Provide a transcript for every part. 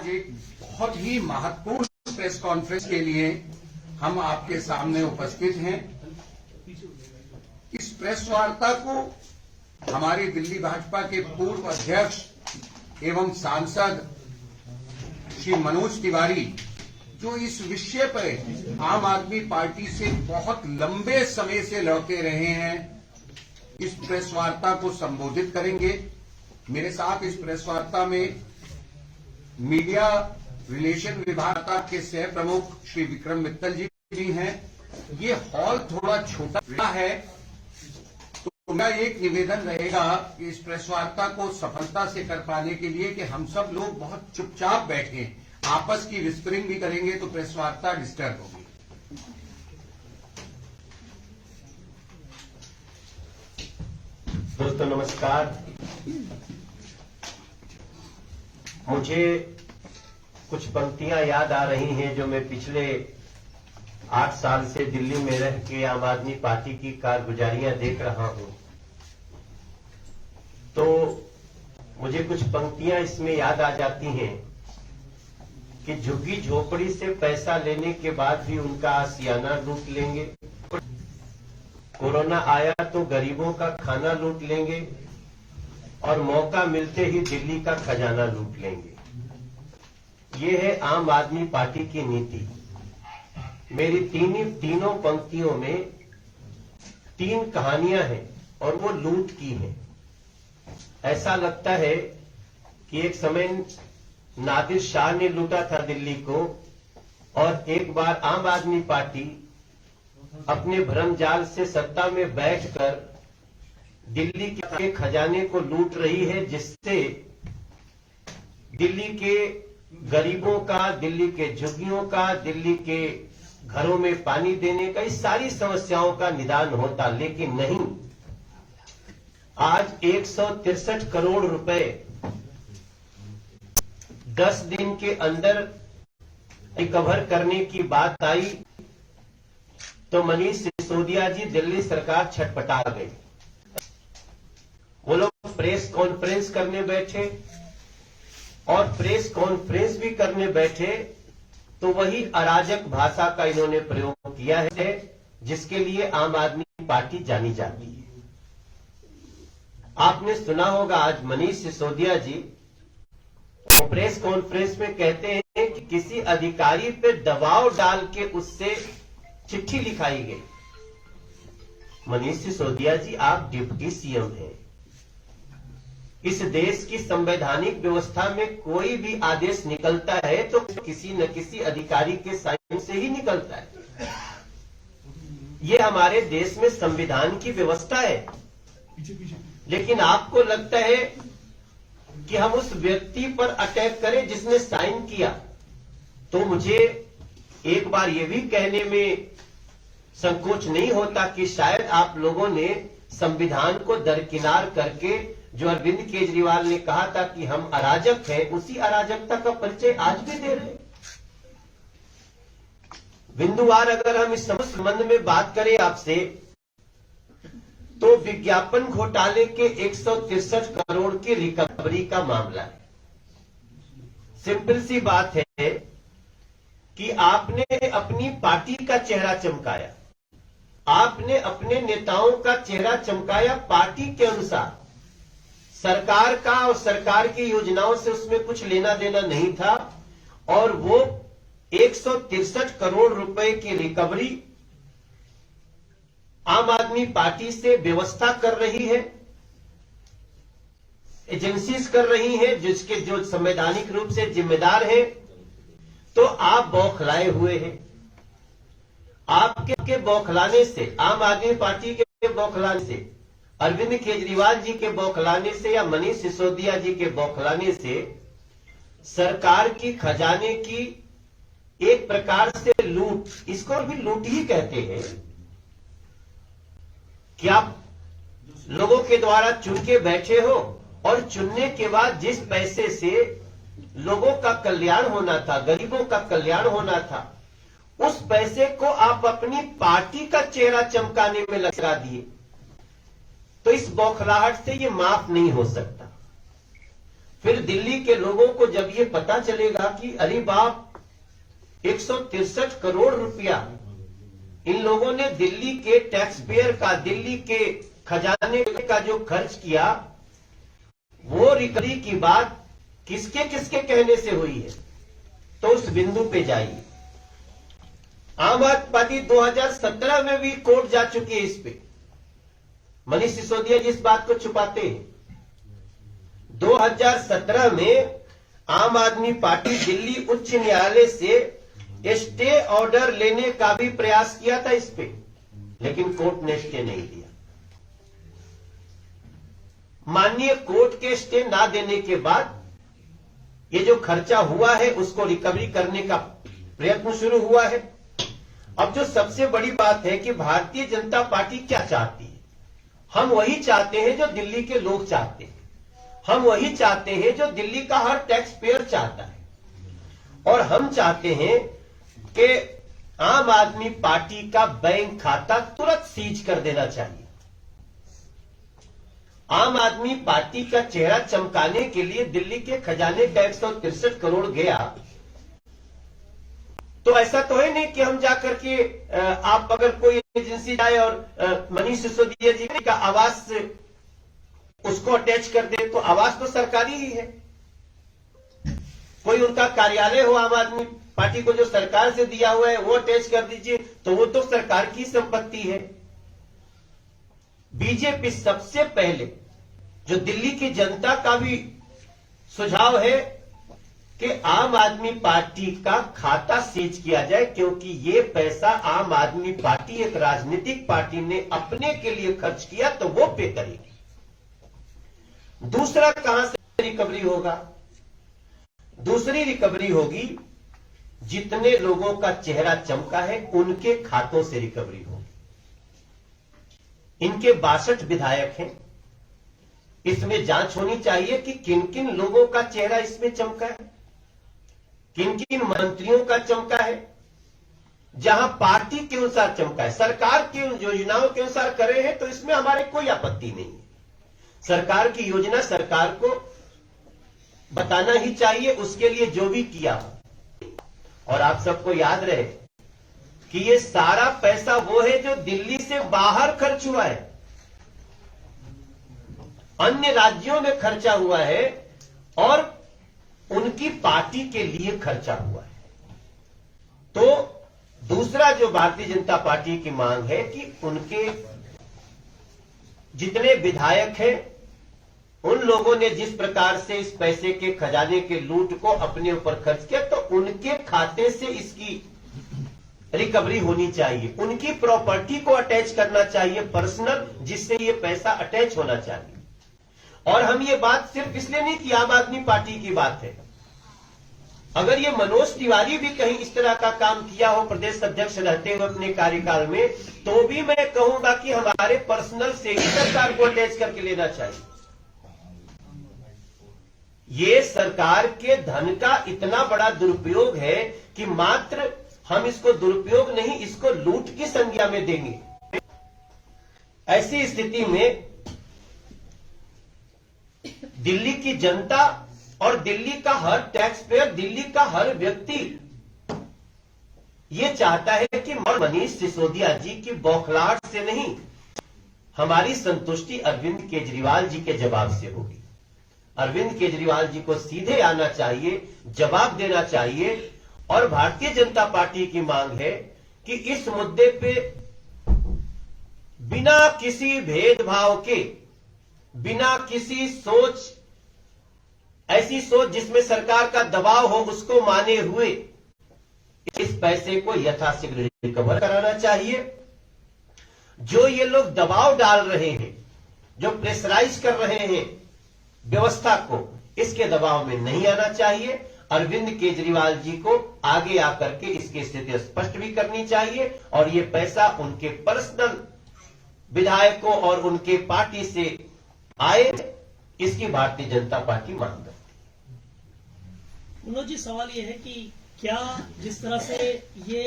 आज एक बहुत ही महत्वपूर्ण प्रेस कॉन्फ्रेंस के लिए हम आपके सामने उपस्थित हैं। इस प्रेस वार्ता को हमारे दिल्ली भाजपा के पूर्व अध्यक्ष एवं सांसद श्री मनोज तिवारी, जो इस विषय पर आम आदमी पार्टी से बहुत लंबे समय से लड़ते रहे हैं, इस प्रेस वार्ता को संबोधित करेंगे। मेरे साथ इस प्रेस वार्ता में मीडिया रिलेशन विभाग के सह प्रमुख श्री विक्रम मित्तल जी हैं। ये हॉल थोड़ा छोटा है, तो मेरा एक निवेदन रहेगा कि इस प्रेस वार्ता को सफलता से कर पाने के लिए कि हम सब लोग बहुत चुपचाप बैठें, आपस की विस्परिंग भी करेंगे तो प्रेस वार्ता डिस्टर्ब होगी। दोस्तों नमस्कार। मुझे कुछ पंक्तियां याद आ रही हैं जो मैं पिछले 8 साल से दिल्ली में रह के आम आदमी पार्टी की कारगुजारियां देख रहा हूं। तो मुझे कुछ पंक्तियां इसमें याद आ जाती हैं कि झुग्गी झोपड़ी से पैसा लेने के बाद भी उनका आशियाना लूट लेंगे, कोरोना आया तो गरीबों का खाना लूट लेंगे और मौका मिलते ही दिल्ली का खजाना लूट लेंगे। ये है आम आदमी पार्टी की नीति। मेरी तीनों पंक्तियों में 3 कहानियां हैं और वो लूट की हैं। ऐसा लगता है कि एक समय नादिर शाह ने लूटा था दिल्ली को, और एक बार आम आदमी पार्टी अपने भ्रमजाल से सत्ता में बैठकर दिल्ली के खजाने को लूट रही है, जिससे दिल्ली के गरीबों का, दिल्ली के झुग्गियों का, दिल्ली के घरों में पानी देने का, इस सारी समस्याओं का निदान होता। लेकिन नहीं, आज 163 करोड़ रुपए 10 दिन के अंदर रिकवर करने की बात आई तो मनीष सिसोदिया जी दिल्ली सरकार छटपटा गई। वो लोग प्रेस कॉन्फ्रेंस करने बैठे, और प्रेस कॉन्फ्रेंस भी करने बैठे तो वही अराजक भाषा का इन्होंने प्रयोग किया है जिसके लिए आम आदमी पार्टी जानी जाती है। आपने सुना होगा, आज मनीष सिसोदिया जी प्रेस कॉन्फ्रेंस में कहते हैं कि किसी अधिकारी पे दबाव डाल के उससे चिट्ठी लिखाई गई। मनीष सिसोदिया जी, आप डिप्टी सीएम हैं। इस देश की संवैधानिक व्यवस्था में कोई भी आदेश निकलता है तो किसी न किसी अधिकारी के साइन से ही निकलता है। ये हमारे देश में संविधान की व्यवस्था है। लेकिन आपको लगता है कि हम उस व्यक्ति पर अटैक करें जिसने साइन किया। तो मुझे एक बार यह भी कहने में संकोच नहीं होता कि शायद आप लोगों ने संविधान को दरकिनार करके, जो अरविंद केजरीवाल ने कहा था कि हम अराजक हैं, उसी अराजकता का परिचय आज भी दे रहे हैं। बिंदुवार अगर हम इस संबंध में बात करें आपसे, तो विज्ञापन घोटाले के 163 करोड़ की रिकवरी का मामला है। सिंपल सी बात है कि आपने अपनी पार्टी का चेहरा चमकाया, आपने अपने नेताओं का चेहरा चमकाया पार्टी के अनुसार। सरकार का और सरकार की योजनाओं से उसमें कुछ लेना देना नहीं था, और वो 163 करोड़ रुपए की रिकवरी आम आदमी पार्टी से व्यवस्था कर रही है, एजेंसीज कर रही हैं जिसके जो संवैधानिक रूप से जिम्मेदार हैं। तो आप बौखलाए हुए हैं। आपके बौखलाने से, आम आदमी पार्टी के बौखलाने से, अरविंद केजरीवाल जी के बौखलाने से या मनीष सिसोदिया जी के बौखलाने से सरकार की खजाने की एक प्रकार से लूट, इसको भी लूट ही कहते हैं, कि आप लोगों के द्वारा चुन के बैठे हो और चुनने के बाद जिस पैसे से लोगों का कल्याण होना था, गरीबों का कल्याण होना था, उस पैसे को आप अपनी पार्टी का चेहरा चमकाने में लगा दिए। तो इस बौखलाहट से ये माफ नहीं हो सकता। फिर दिल्ली के लोगों को जब ये पता चलेगा कि अरे बाप 163 करोड़ रुपया इन लोगों ने दिल्ली के टैक्स पेयर का, दिल्ली के खजाने का जो खर्च किया, वो रिकवरी की बात किसके किसके कहने से हुई है, तो उस बिंदु पे जाइए। आम आदमी पार्टी 2017 में भी कोर्ट जा चुकी है इस पे। मनीष सिसोदिया जी इस बात को छुपाते हैं। 2017 में आम आदमी पार्टी दिल्ली उच्च न्यायालय से स्टे ऑर्डर लेने का भी प्रयास किया था इस पे, लेकिन कोर्ट ने स्टे नहीं दिया। माननीय कोर्ट के स्टे ना देने के बाद ये जो खर्चा हुआ है उसको रिकवरी करने का प्रयत्न शुरू हुआ है। अब जो सबसे बड़ी बात है कि भारतीय जनता पार्टी क्या चाहती है, हम वही चाहते हैं जो दिल्ली के लोग चाहते हैं, हम वही चाहते हैं जो दिल्ली का हर टैक्स पेयर चाहता है। और हम चाहते हैं कि आम आदमी पार्टी का बैंक खाता तुरंत सीज कर देना चाहिए। आम आदमी पार्टी का चेहरा चमकाने के लिए दिल्ली के खजाने का 163 करोड़ गया, तो ऐसा तो है नहीं कि हम जाकर के आप अगर कोई एजेंसी जाए और मनीष सिसोदिया जी का आवास उसको अटैच कर दे, तो आवास तो सरकारी ही है। कोई उनका कार्यालय हो आम आदमी पार्टी को जो सरकार से दिया हुआ है वो अटैच कर दीजिए, तो वो तो सरकार की संपत्ति है। बीजेपी सबसे पहले, जो दिल्ली की जनता का भी सुझाव है कि आम आदमी पार्टी का खाता सीज किया जाए, क्योंकि ये पैसा आम आदमी पार्टी एक राजनीतिक पार्टी ने अपने के लिए खर्च किया तो वो पे करेगी। दूसरा कहां से रिकवरी होगा? दूसरी रिकवरी होगी जितने लोगों का चेहरा चमका है उनके खातों से रिकवरी होगी। इनके 62 विधायक हैं, इसमें जांच होनी चाहिए कि किन किन लोगों का चेहरा इसमें चमका है, किन किन मंत्रियों का चमका है। जहां पार्टी के अनुसार चमका है, सरकार की योजनाओं के अनुसार करे हैं, तो इसमें हमारे कोई आपत्ति नहीं है। सरकार की योजना सरकार को बताना ही चाहिए, उसके लिए जो भी किया। और आप सबको याद रहे कि ये सारा पैसा वो है जो दिल्ली से बाहर खर्च हुआ है, अन्य राज्यों में खर्चा हुआ है और उनकी पार्टी के लिए खर्चा हुआ है। तो दूसरा जो भारतीय जनता पार्टी की मांग है कि उनके जितने विधायक हैं उन लोगों ने जिस प्रकार से इस पैसे के खजाने के लूट को अपने ऊपर खर्च किया, तो उनके खाते से इसकी रिकवरी होनी चाहिए। उनकी प्रॉपर्टी को अटैच करना चाहिए पर्सनल, जिससे ये पैसा अटैच होना चाहिए। और हम ये बात सिर्फ इसलिए नहीं कि आम आदमी पार्टी की बात है, अगर ये मनोज तिवारी भी कहीं इस तरह का काम किया हो प्रदेश अध्यक्ष रहते हुए अपने कार्यकाल में, तो भी मैं कहूंगा कि हमारे पर्सनल से ही सरकार को अटैच करके लेना चाहिए। ये सरकार के धन का इतना बड़ा दुरुपयोग है कि मात्र हम इसको दुरुपयोग नहीं, इसको लूट की संज्ञा में देंगे। ऐसी स्थिति में दिल्ली की जनता और दिल्ली का हर टैक्स पेयर, दिल्ली का हर व्यक्ति ये चाहता है कि मनीष सिसोदिया जी की बौखलाहट से नहीं, हमारी संतुष्टि अरविंद केजरीवाल जी के जवाब से होगी। अरविंद केजरीवाल जी को सीधे आना चाहिए, जवाब देना चाहिए। और भारतीय जनता पार्टी की मांग है कि इस मुद्दे पे बिना किसी भेदभाव के, बिना किसी सोच, ऐसी सोच जिसमें सरकार का दबाव हो, उसको माने हुए इस पैसे को यथाशीघ्र रिकवर कराना चाहिए। जो ये लोग दबाव डाल रहे हैं, जो प्रेशराइज कर रहे हैं व्यवस्था को, इसके दबाव में नहीं आना चाहिए। अरविंद केजरीवाल जी को आगे आकर के इसकी स्थिति स्पष्ट भी करनी चाहिए और ये पैसा उनके पर्सनल विधायकों और उनके पार्टी से आए, इसकी भारतीय जनता पार्टी मांग करती है। मनोज जी, सवाल ये है कि क्या जिस तरह से ये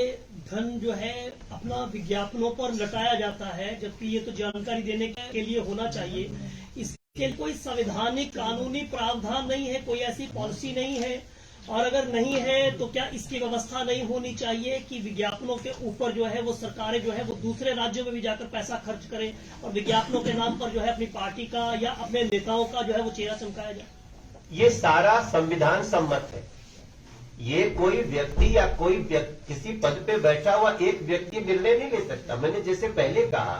धन जो है अपना विज्ञापनों पर लटाया जाता है, जबकि ये तो जानकारी देने के लिए होना चाहिए, इस के कोई संवैधानिक कानूनी प्रावधान नहीं है, कोई ऐसी पॉलिसी नहीं है, और अगर नहीं है तो क्या इसकी व्यवस्था नहीं होनी चाहिए कि विज्ञापनों के ऊपर जो है वो सरकारें जो है वो दूसरे राज्यों में भी जाकर पैसा खर्च करें और विज्ञापनों के नाम पर जो है अपनी पार्टी का या अपने नेताओं का जो है वो चेहरा चमकाया जाए? ये सारा संविधान सम्मत है। ये कोई व्यक्ति या किसी पद पे बैठा हुआ एक व्यक्ति निर्णय नहीं ले सकता। मैंने जैसे पहले कहा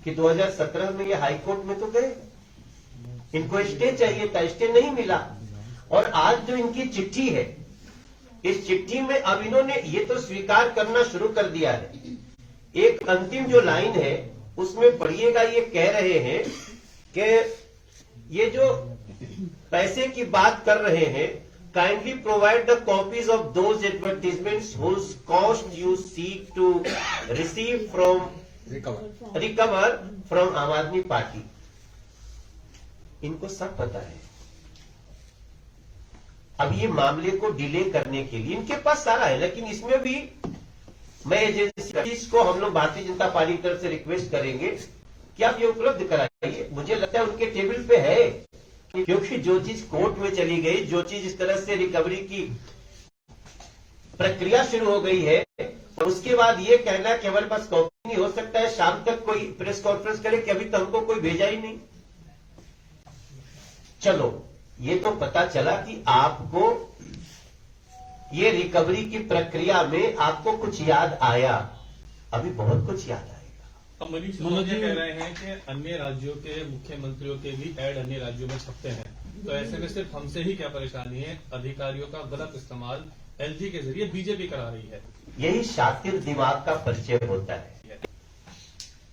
कि 2017 में ये हाईकोर्ट में तो गए, इनको स्टे चाहिए था, स्टे नहीं मिला, और आज जो इनकी चिट्ठी है, इस चिट्ठी में अब इन्होंने ये तो स्वीकार करना शुरू कर दिया है। एक अंतिम जो लाइन है उसमें पढ़िएगा, ये कह रहे हैं कि ये जो पैसे की बात कर रहे हैं, kindly provide the copies of those advertisements whose cost you seek to receive from recover from Aam Aadmi party. इनको सब पता है। अब ये मामले को डिले करने के लिए इनके पास सारा है, लेकिन इसमें भी मैं एजेंसी को हम लोग भारतीय जनता पार्टी की तरफ से रिक्वेस्ट करेंगे कि आप ये उपलब्ध कराइए। मुझे लगता है उनके टेबल पे है, क्योंकि जो चीज कोर्ट में चली गई, जो चीज इस तरह से रिकवरी की प्रक्रिया शुरू हो गई है, और उसके बाद ये कहना कि हमारे पास कॉपी नहीं, हो सकता है शाम तक कोई प्रेस कॉन्फ्रेंस करे कि अभी तो हमको कोई भेजा ही नहीं। चलो, ये तो पता चला कि आपको ये रिकवरी की प्रक्रिया में आपको कुछ याद आया, अभी बहुत कुछ याद आएगा। अब मनीष सिसोदिया कह रहे हैं कि अन्य राज्यों के मुख्यमंत्रियों के भी ऐड अन्य राज्यों में छपते हैं, तो ऐसे में सिर्फ हमसे ही क्या परेशानी है? अधिकारियों का गलत इस्तेमाल एलजी के जरिए बीजेपी करा रही है। यही शातिर दिमाग का परिचय होता है।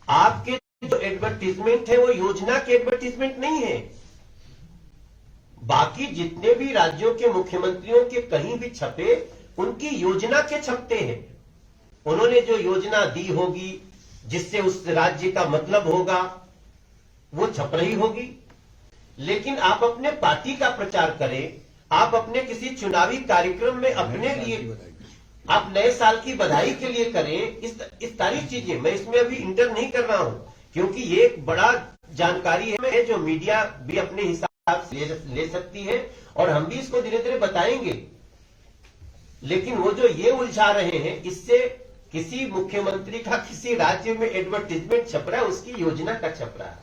आपके जो एडवर्टीजमेंट है वो योजना के एडवर्टीजमेंट नहीं है। बाकी जितने भी राज्यों के मुख्यमंत्रियों के कहीं भी छपे, उनकी योजना के छपते हैं। उन्होंने जो योजना दी होगी, जिससे उस राज्य का मतलब होगा, वो छप रही होगी। लेकिन आप अपने पार्टी का प्रचार करें, आप अपने किसी चुनावी कार्यक्रम में अपने लिए, आप नए साल की बधाई के लिए करें, इस सारी चीजें मैं इसमें अभी इंटर नहीं कर रहा हूं, क्योंकि ये एक बड़ा जानकारी है जो मीडिया भी अपने हिसाब से ले सकती है, और हम भी इसको धीरे धीरे बताएंगे। लेकिन वो जो ये उलझा रहे हैं, इससे किसी मुख्यमंत्री का किसी राज्य में एडवर्टीजमेंट छप रहा है, उसकी योजना का छप रहा है।